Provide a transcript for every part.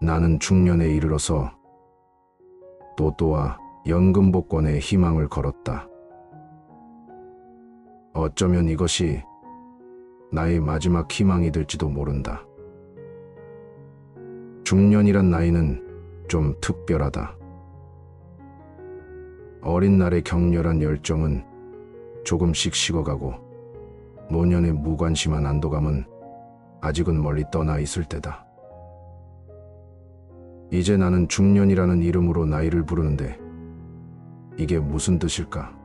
나는 중년에 이르러서 로또와 연금 복권에 희망을 걸었다. 어쩌면 이것이 나의 마지막 희망이 될지도 모른다. 중년이란 나이는 좀 특별하다. 어린 날의 격렬한 열정은 조금씩 식어가고 노년의 무관심한 안도감은 아직은 멀리 떠나 있을 때다. 이제 나는 중년이라는 이름으로 나이를 부르는데 이게 무슨 뜻일까?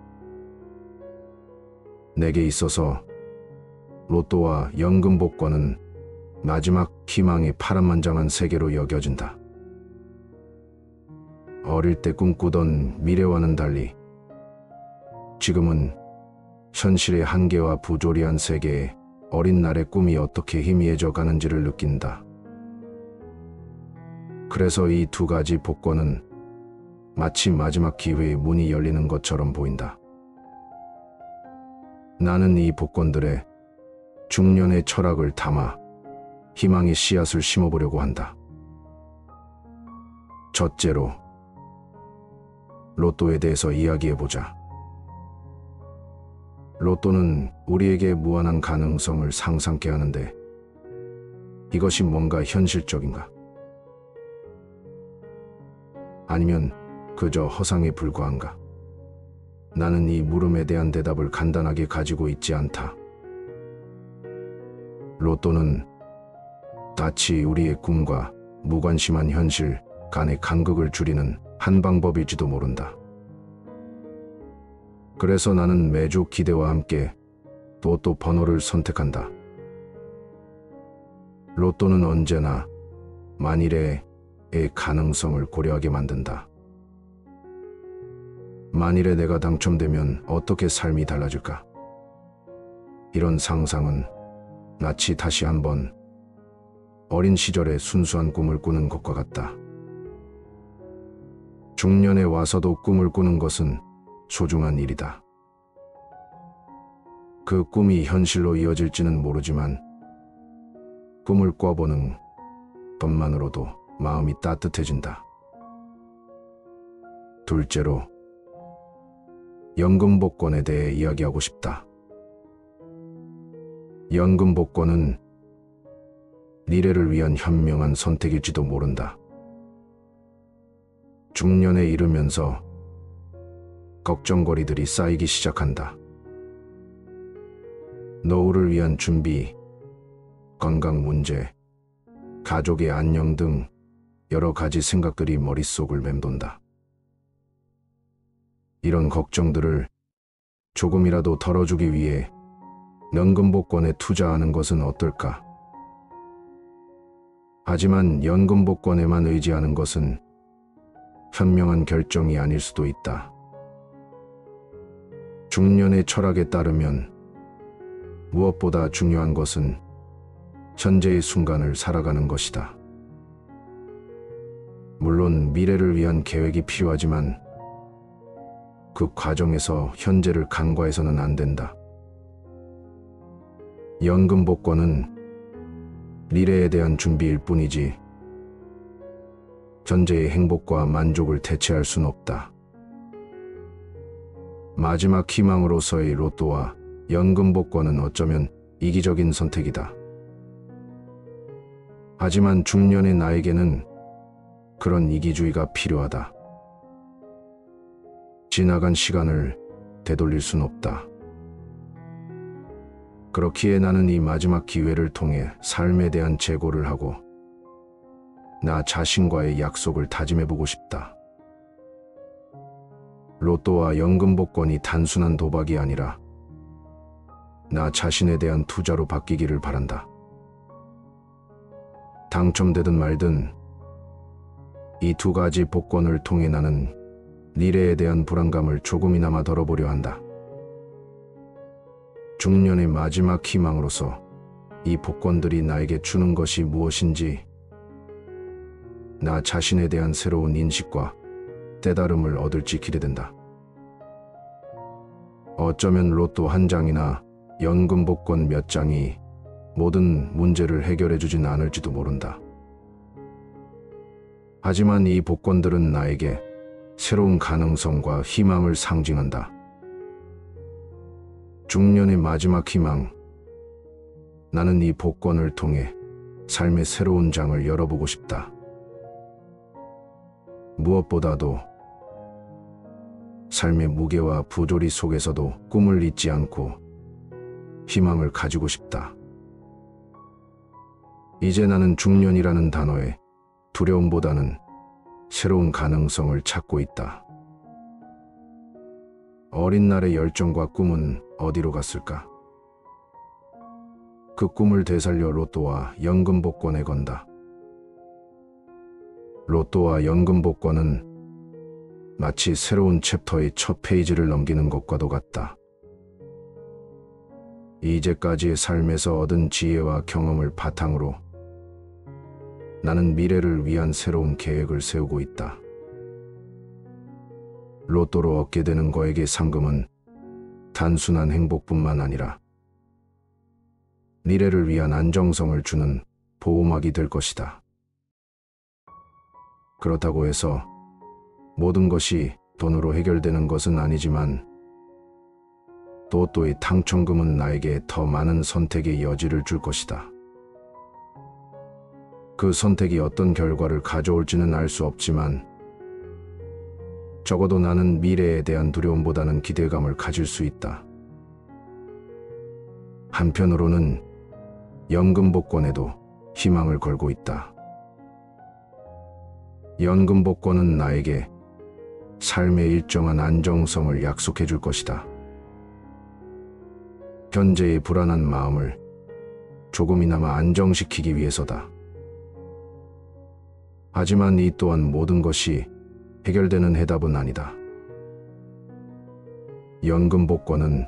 내게 있어서 로또와 연금 복권은 마지막 희망의 파란만장한 세계로 여겨진다. 어릴 때 꿈꾸던 미래와는 달리 지금은 현실의 한계와 부조리한 세계에 어린 날의 꿈이 어떻게 희미해져 가는지를 느낀다. 그래서 이 두 가지 복권은 마치 마지막 기회의 문이 열리는 것처럼 보인다. 나는 이 복권들에 중년의 철학을 담아 희망의 씨앗을 심어보려고 한다. 첫째로, 로또에 대해서 이야기해보자. 로또는 우리에게 무한한 가능성을 상상케 하는데 이것이 뭔가 현실적인가? 아니면 그저 허상에 불과한가? 나는 이 물음에 대한 대답을 간단하게 가지고 있지 않다. 로또는 마치 우리의 꿈과 무관심한 현실 간의 간극을 줄이는 한 방법일지도 모른다. 그래서 나는 매주 기대와 함께 로또 번호를 선택한다. 로또는 언제나 만일의 가능성을 고려하게 만든다. 만일에 내가 당첨되면 어떻게 삶이 달라질까? 이런 상상은 마치 다시 한번 어린 시절의 순수한 꿈을 꾸는 것과 같다. 중년에 와서도 꿈을 꾸는 것은 소중한 일이다. 그 꿈이 현실로 이어질지는 모르지만 꿈을 꿔보는 것만으로도 마음이 따뜻해진다. 둘째로, 연금 복권에 대해 이야기하고 싶다. 연금 복권은 미래를 위한 현명한 선택일지도 모른다. 중년에 이르면서 걱정거리들이 쌓이기 시작한다. 노후를 위한 준비, 건강 문제, 가족의 안녕 등 여러 가지 생각들이 머릿속을 맴돈다. 이런 걱정들을 조금이라도 덜어주기 위해 연금 복권에 투자하는 것은 어떨까? 하지만 연금 복권에만 의지하는 것은 현명한 결정이 아닐 수도 있다. 중년의 철학에 따르면 무엇보다 중요한 것은 현재의 순간을 살아가는 것이다. 물론 미래를 위한 계획이 필요하지만 그 과정에서 현재를 간과해서는 안 된다. 연금 복권은 미래에 대한 준비일 뿐이지 현재의 행복과 만족을 대체할 순 없다. 마지막 희망으로서의 로또와 연금 복권은 어쩌면 이기적인 선택이다. 하지만 중년의 나에게는 그런 이기주의가 필요하다. 지나간 시간을 되돌릴 순 없다. 그렇기에 나는 이 마지막 기회를 통해 삶에 대한 재고를 하고 나 자신과의 약속을 다짐해보고 싶다. 로또와 연금 복권이 단순한 도박이 아니라 나 자신에 대한 투자로 바뀌기를 바란다. 당첨되든 말든 이 두 가지 복권을 통해 나는 미래에 대한 불안감을 조금이나마 덜어보려 한다. 중년의 마지막 희망으로서 이 복권들이 나에게 주는 것이 무엇인지 나 자신에 대한 새로운 인식과 깨달음을 얻을지 기대된다. 어쩌면 로또 한 장이나 연금 복권 몇 장이 모든 문제를 해결해 주진 않을지도 모른다. 하지만 이 복권들은 나에게 새로운 가능성과 희망을 상징한다. 중년의 마지막 희망. 나는 이 복권을 통해 삶의 새로운 장을 열어보고 싶다. 무엇보다도 삶의 무게와 부조리 속에서도 꿈을 잊지 않고 희망을 가지고 싶다. 이제 나는 중년이라는 단어에 두려움보다는 새로운 가능성을 찾고 있다. 어린 날의 열정과 꿈은 어디로 갔을까? 그 꿈을 되살려 로또와 연금 복권에 건다. 로또와 연금 복권은 마치 새로운 챕터의 첫 페이지를 넘기는 것과도 같다. 이제까지의 삶에서 얻은 지혜와 경험을 바탕으로 나는 미래를 위한 새로운 계획을 세우고 있다. 로또로 얻게 되는 거액의 상금은 단순한 행복뿐만 아니라 미래를 위한 안정성을 주는 보호막이 될 것이다. 그렇다고 해서 모든 것이 돈으로 해결되는 것은 아니지만 로또의 당첨금은 나에게 더 많은 선택의 여지를 줄 것이다. 그 선택이 어떤 결과를 가져올지는 알 수 없지만 적어도 나는 미래에 대한 두려움보다는 기대감을 가질 수 있다. 한편으로는 연금 복권에도 희망을 걸고 있다. 연금 복권은 나에게 삶의 일정한 안정성을 약속해 줄 것이다. 현재의 불안한 마음을 조금이나마 안정시키기 위해서다. 하지만 이 또한 모든 것이 해결되는 해답은 아니다. 연금 복권은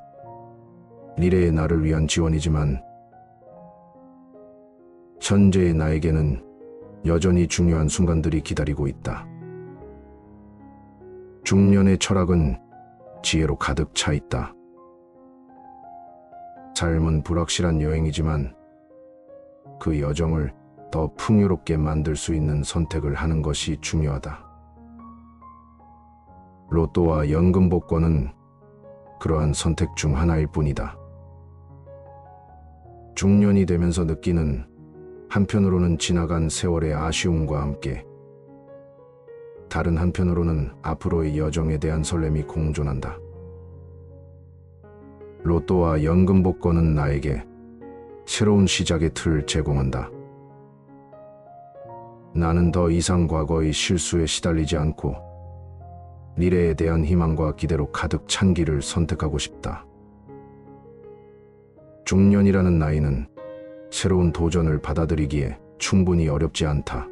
미래의 나를 위한 지원이지만 현재의 나에게는 여전히 중요한 순간들이 기다리고 있다. 중년의 철학은 지혜로 가득 차 있다. 삶은 불확실한 여행이지만 그 여정을 더 풍요롭게 만들 수 있는 선택을 하는 것이 중요하다. 로또와 연금 복권은 그러한 선택 중 하나일 뿐이다. 중년이 되면서 느끼는 한편으로는 지나간 세월의 아쉬움과 함께 다른 한편으로는 앞으로의 여정에 대한 설렘이 공존한다. 로또와 연금 복권은 나에게 새로운 시작의 틀을 제공한다. 나는 더 이상 과거의 실수에 시달리지 않고 미래에 대한 희망과 기대로 가득 찬 길을 선택하고 싶다. 중년이라는 나이는 새로운 도전을 받아들이기에 충분히 어렵지 않다.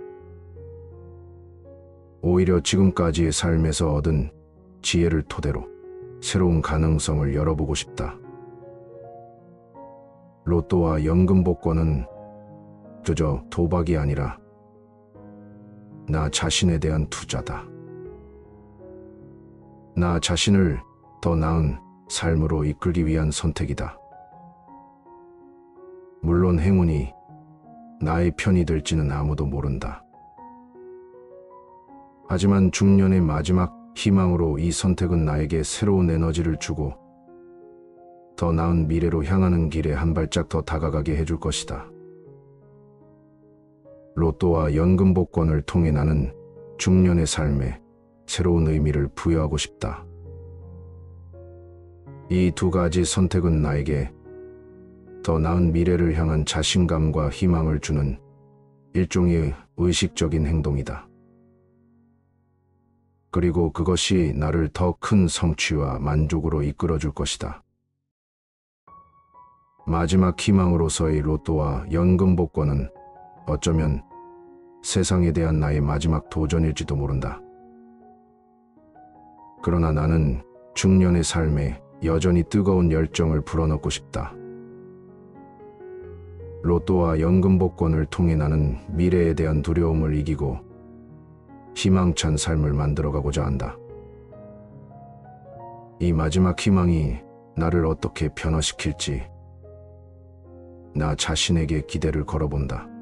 오히려 지금까지의 삶에서 얻은 지혜를 토대로 새로운 가능성을 열어보고 싶다. 로또와 연금 복권은 그저 도박이 아니라 나 자신에 대한 투자다. 나 자신을 더 나은 삶으로 이끌기 위한 선택이다. 물론 행운이 나의 편이 될지는 아무도 모른다. 하지만 중년의 마지막 희망으로 이 선택은 나에게 새로운 에너지를 주고 더 나은 미래로 향하는 길에 한 발짝 더 다가가게 해줄 것이다. 로또와 연금 복권을 통해 나는 중년의 삶에 새로운 의미를 부여하고 싶다. 이 두 가지 선택은 나에게 더 나은 미래를 향한 자신감과 희망을 주는 일종의 의식적인 행동이다. 그리고 그것이 나를 더 큰 성취와 만족으로 이끌어줄 것이다. 마지막 희망으로서의 로또와 연금 복권은 어쩌면 세상에 대한 나의 마지막 도전일지도 모른다. 그러나 나는 중년의 삶에 여전히 뜨거운 열정을 불어넣고 싶다. 로또와 연금 복권을 통해 나는 미래에 대한 두려움을 이기고 희망찬 삶을 만들어가고자 한다. 이 마지막 희망이 나를 어떻게 변화시킬지 나 자신에게 기대를 걸어본다.